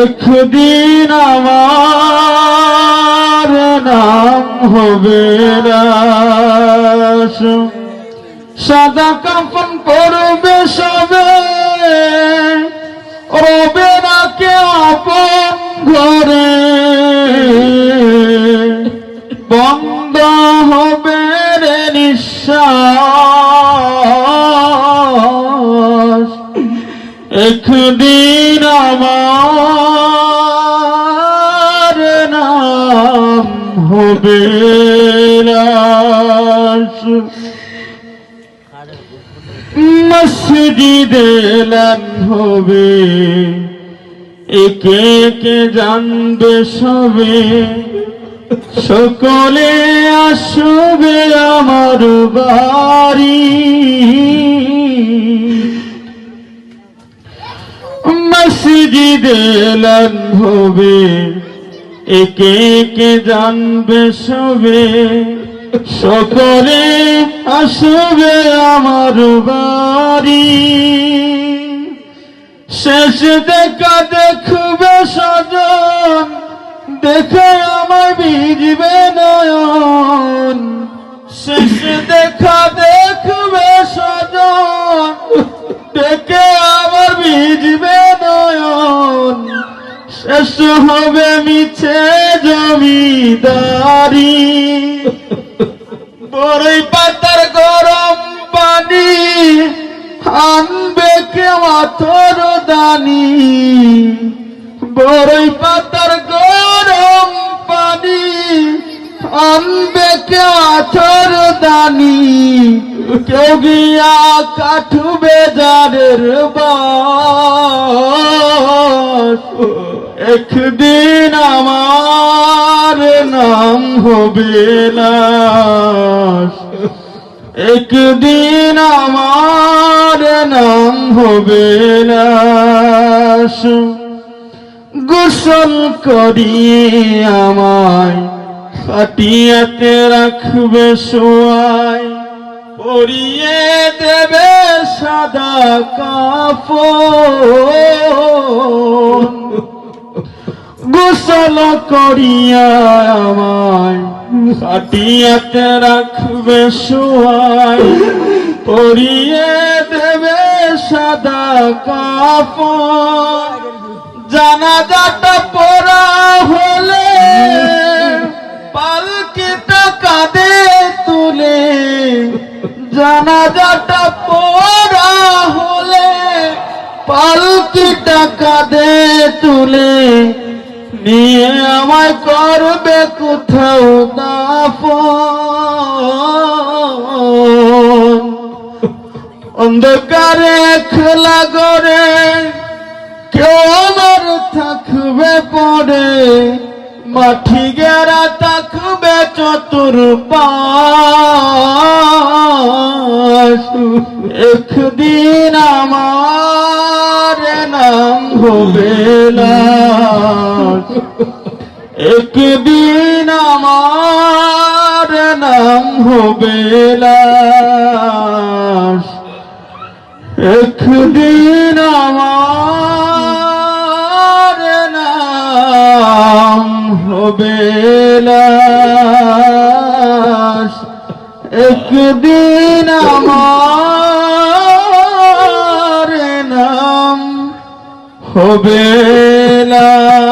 একদিন আমার নাম হবে লাশ, সাদা কাফন পরবে সবে, রবে না কেউ আপন ঘরে, বন্ধ হবে রে নিঃশ্বাস। একদিন আমার নাম হবে লাশ, মসজিদে এলান হবে, একে একে জানবে সবে, সকলে আসবে আমার বাড়ি। মসজিদে এলান হবে, একে একে জানবে সবে, সকলে আসবে আমার বাড়ি। শেষ দেখা দেখবে স্বজন, দেখে আমায় ভিজবে নয়ন। শেষ দেখা দেখবে স্বজন, দেখে আমার ভিজবে নয়ন। শেষ হবে মিছে জমিদারি, বড়ই পাতার গরম পানি আনবে কে মাথর দানি। বড়ই পাতার গরম পানি আনবে কে মাথর দানি। কেউ গিয়া কাটবে জারের বাস, একদিন আমার নাম হবে লাশ। একদিন আমার নাম হবে লাশ। গোসল করিয়ে আমায় খাটিয়াতে রাখবে শোয়ায়, পরিয়ে দেবে সাদা কাফন। গোসল করিয়া আমায় খাটিয়াতে রাখবে শোয়ায়, পরিয়ে দেবে সাদা কাফন। জানাজাটা পড়া হলে পালকিটা কাঁধে তুলে, জানাজাটা পড়া হলে পালকিটা কাঁধে তুলে, নিয়ে আমায় করবে কোথাও দাফন। অন্ধকারে খোলা করে কেউ আমার থাকবে পড়ে, মাটি গেরা থাকবে চতুর্পাশ। একদিন আমার নাম হবে লাশ, একদিন আমার নাম হবে লাশ। একদিন আমার নাম হবে লাশ, একদিন আমার নাম হবে লাশ।